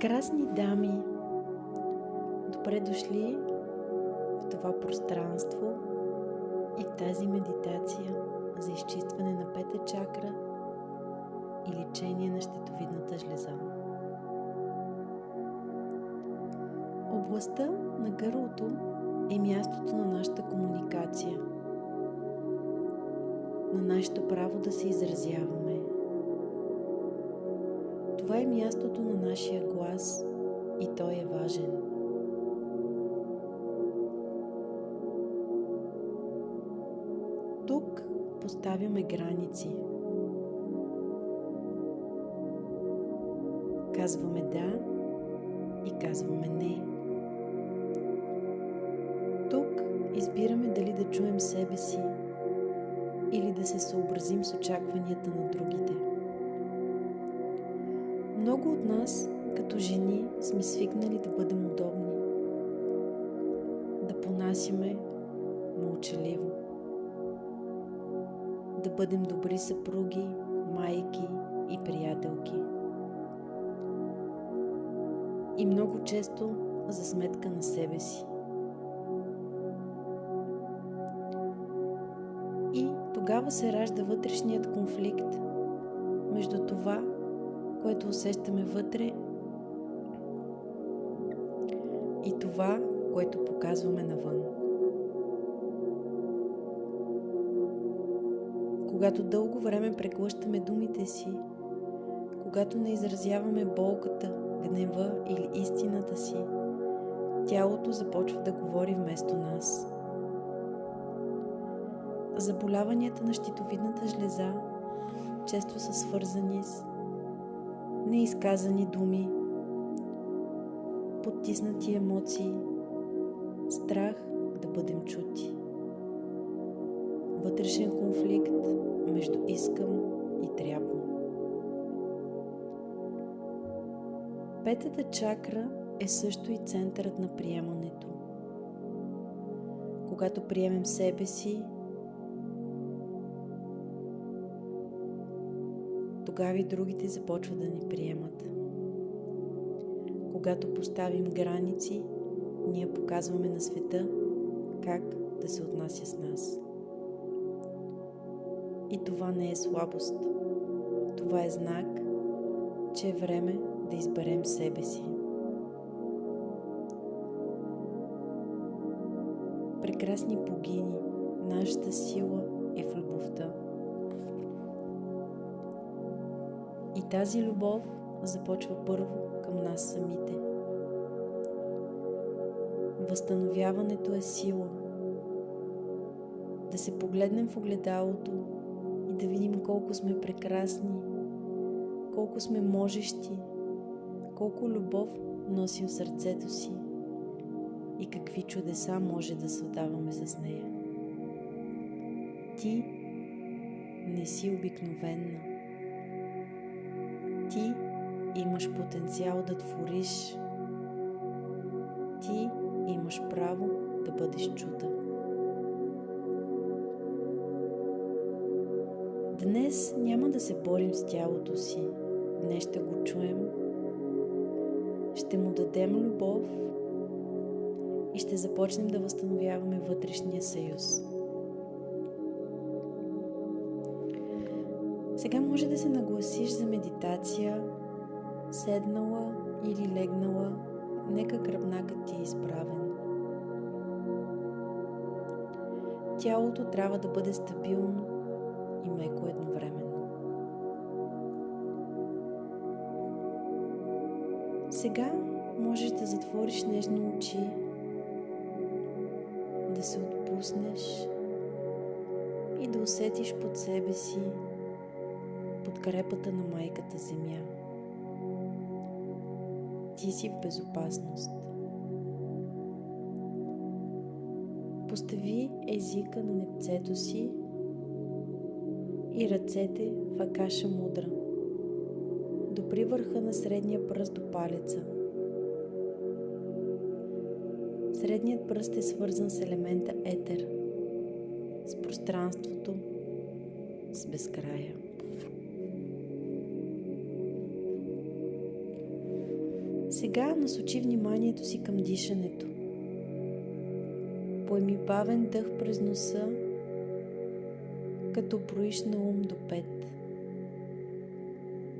Прекрасни дами, добре дошли в това пространство и в тази медитация за изчистване на пета чакра и лечение на щитовидната жлеза. Областта на гърлото е мястото на нашата комуникация, на нашето право да се изразяваме. Това е мястото на нашия глас и той е важен. Тук поставяме граници. Казваме да и казваме не. Тук избираме дали да чуем себе си или да се съобразим с очакванията на другите. Много от нас, като жени, сме свикнали да бъдем удобни, да понасяме мълчаливо, да бъдем добри съпруги, майки и приятелки. И много често за сметка на себе си. И тогава се ражда вътрешният конфликт между това, което усещаме вътре, и това, което показваме навън. Когато дълго време преглъщаме думите си, когато не изразяваме болката, гнева или истината си, тялото започва да говори вместо нас. Заболяванията на щитовидната жлеза често са свързани с неизказани думи, потиснати емоции, страх да бъдем чути, вътрешен конфликт между искам и трябва. Петата чакра е също и центърът на приемането. Когато приемем себе си, тогава и другите започват да ни приемат. Когато поставим граници, ние показваме на света как да се отнася с нас. И това не е слабост. Това е знак, че е време да изберем себе си. Прекрасни богини, нашата сила е в любовта. И тази любов започва първо към нас самите. Възстановяването е сила. Да се погледнем в огледалото и да видим колко сме прекрасни, колко сме можещи, колко любов носим в сърцето си и какви чудеса може да създаваме с нея. Ти не си обикновена. Ти имаш потенциал да твориш. Ти имаш право да бъдеш чута. Днес няма да се борим с тялото си. Днес ще го чуем. Ще му дадем любов и ще започнем да възстановяваме вътрешния съюз. Сега може да се нагласиш за медитация, седнала или легнала, нека гръбнакът ти е изправен. Тялото трябва да бъде стабилно и меко едновременно. Сега можеш да затвориш нежно очи, да се отпуснеш и да усетиш под себе си подкрепата на майката Земя. Ти си в безопасност. Постави езика на непцето си и ръцете в Акаша мудра. Допри върха на средния пръст до палеца. Средният пръст е свързан с елемента етер, с пространството, с безкрая. Сега насочи вниманието си към дишането. Поеми бавен дъх през носа, като броиш на ум до 5.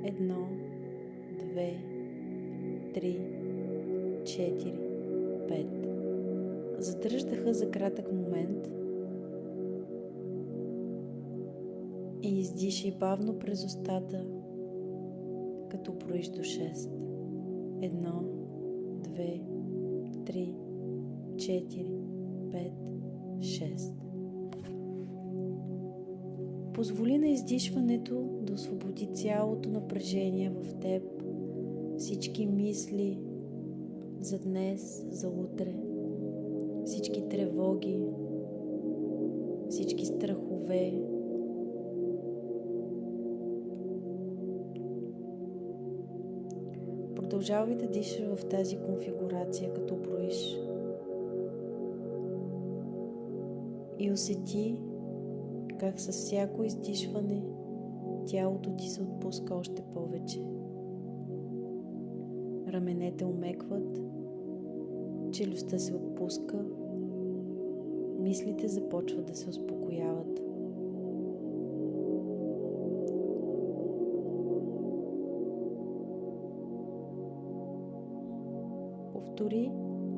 1, 2, 3, 4, 5. Задръж дъха за кратък момент и издишай бавно през устата, като броиш до 6. 1, 2, 3, 4, 5, 6. Позволи на издишването да освободи цялото напрежение в теб, всички мисли за днес, за утре, всички тревоги, всички страхове. Продължавай да дишаш в тази конфигурация, като броиш. И усети как с всяко издишване тялото ти се отпуска още повече. Раменете омекват, челюстта се отпуска, мислите започват да се успокояват. Повтори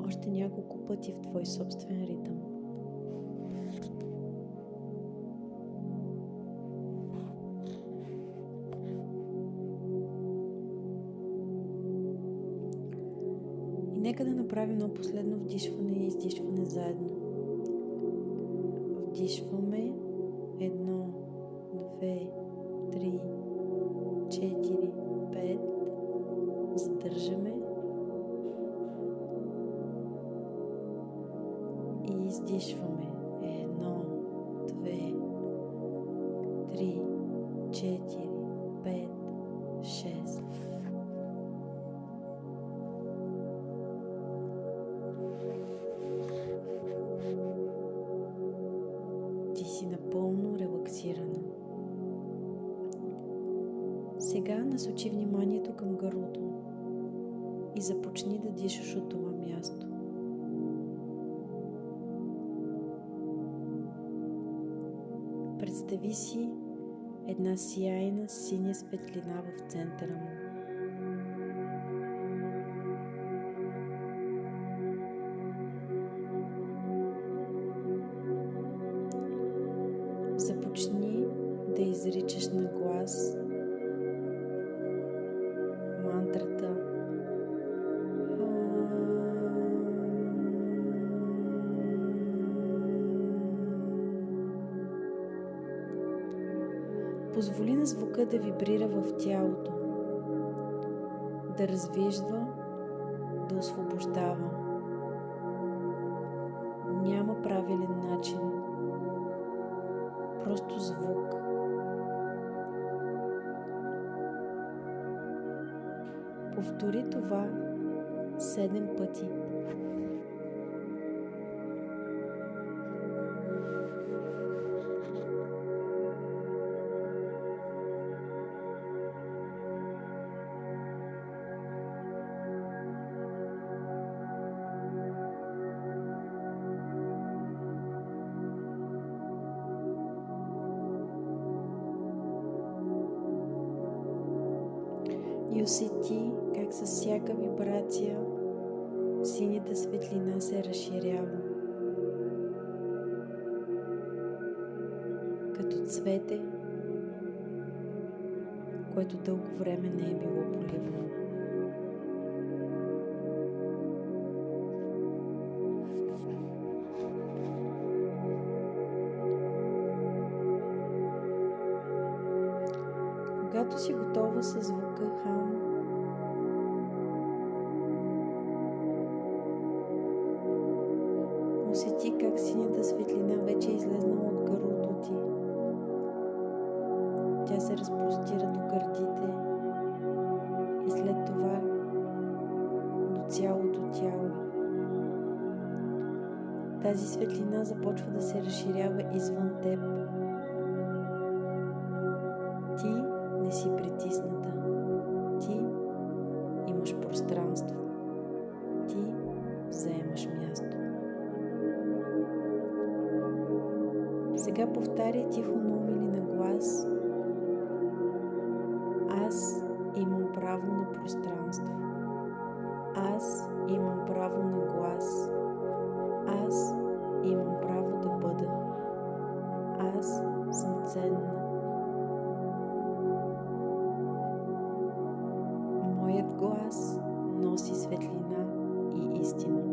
още няколко пъти в твой собствен ритъм. И нека да направим едно последно вдишване и издишване заедно. Вдишваме 1, 2, 3, 4, 5. Задържаме. И издишваме 1, 2, 3, 4, 5, 6. Ти си напълно релаксирана. Сега насочи вниманието към гърлото и започни да дишаш от това място. Представи си една сияйна синя светлина в центъра му. Започни да изричаш на глас мантрата Позволи на звука да вибрира в тялото, да развижда, да освобождава. Няма правилен начин, просто звук. Повтори това 7 пъти. И усети как с всяка вибрация синята светлина се разширява, като цвете, което дълго време не е било поливано. Когато си готова с звука хам, усети как синята светлина вече е излезнала от гърлото ти. Тя се разпростира до гърдите и след това до цялото тяло. Тази светлина започва да се разширява извън теб. Ти не си притисната. Ти имаш пространство. Сега повтаряй тихо на ум или на глас: аз имам право на пространство. Аз имам право на глас. Аз имам право да бъда. Аз съм ценна. Моят глас носи светлина и истина.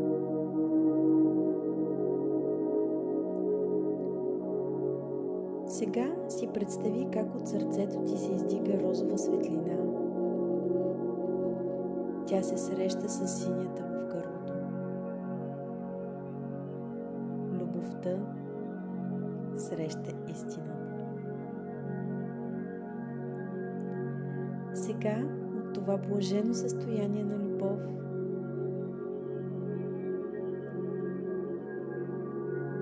Сега си представи как от сърцето ти се издига розова светлина. Тя се среща с синята в гърлото. Любовта среща истината. Сега от това блажено състояние на любов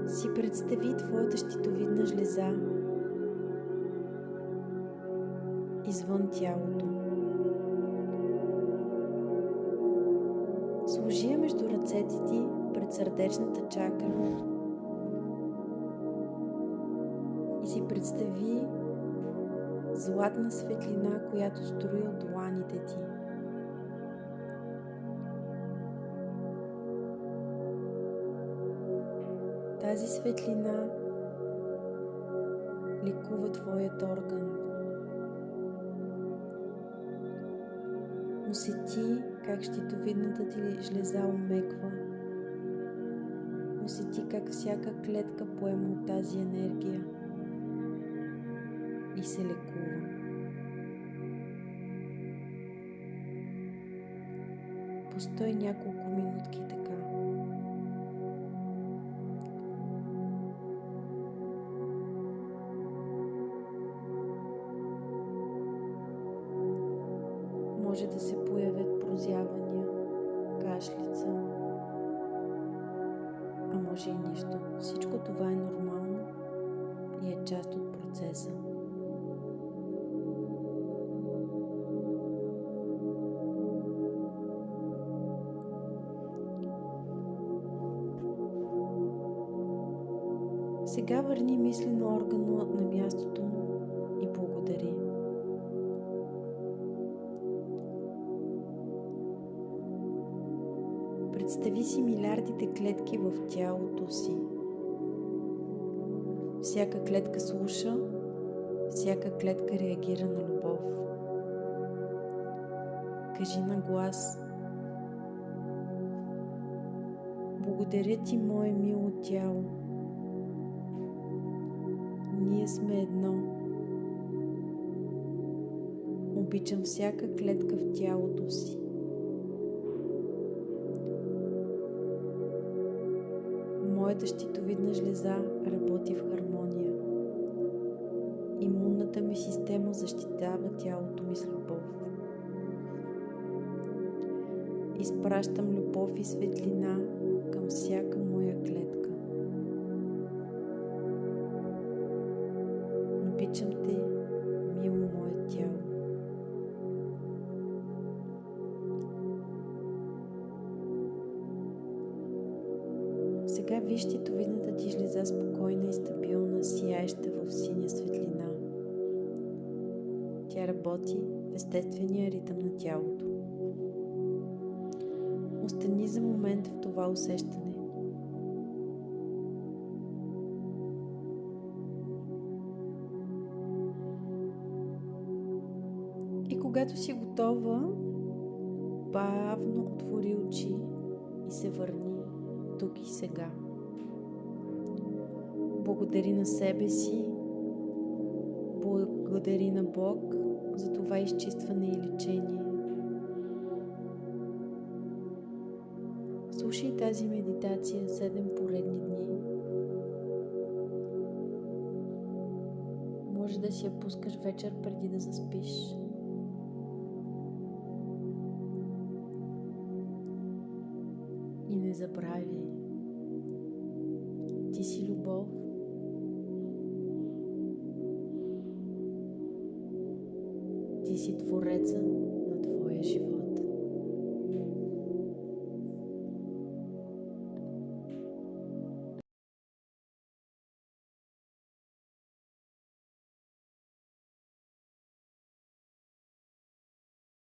си представи твоята щитовидна жлеза извън тялото. Сложи я между ръцете ти пред сърдечната чакра и си представи златна светлина, която струи от дланите ти. Тази светлина лекува твоят орган. Усети как щитовидната ти жлеза омеква. Усети как всяка клетка поема от тази енергия и се лекува. Постой няколко минутки така. Може да се появят прозявания, кашлица, а може и нищо. Всичко това е нормално и е част от процеса. Сега върни мислено органа на мястото му и благодари. Представи си милиардите клетки в тялото си. Всяка клетка слуша, всяка клетка реагира на любов. Кажи на глас: благодаря ти, мое мило тяло. Ние сме едно. Обичам всяка клетка в тялото си. Моята щитовидна жлеза работи в хармония. Имунната ми система защитава тялото ми с любов. Изпращам любов и светлина към всяка моя клетка. Обичам те, мило мое тяло. Сега виж щитовидната ти жлеза спокойна и стабилна, сияеща в синя светлина. Тя работи в естествения ритъм на тялото. Остани за момент в това усещане. И когато си готова, бавно отвори очи и се върни тук и сега. Благодари на себе си, благодари на Бог за това изчистване и лечение. Слушай тази медитация 7 поредни дни. Може да си я пускаш вечер преди да заспиш. И не забравяй, ти си любов. Ти си твореца на твоя живот.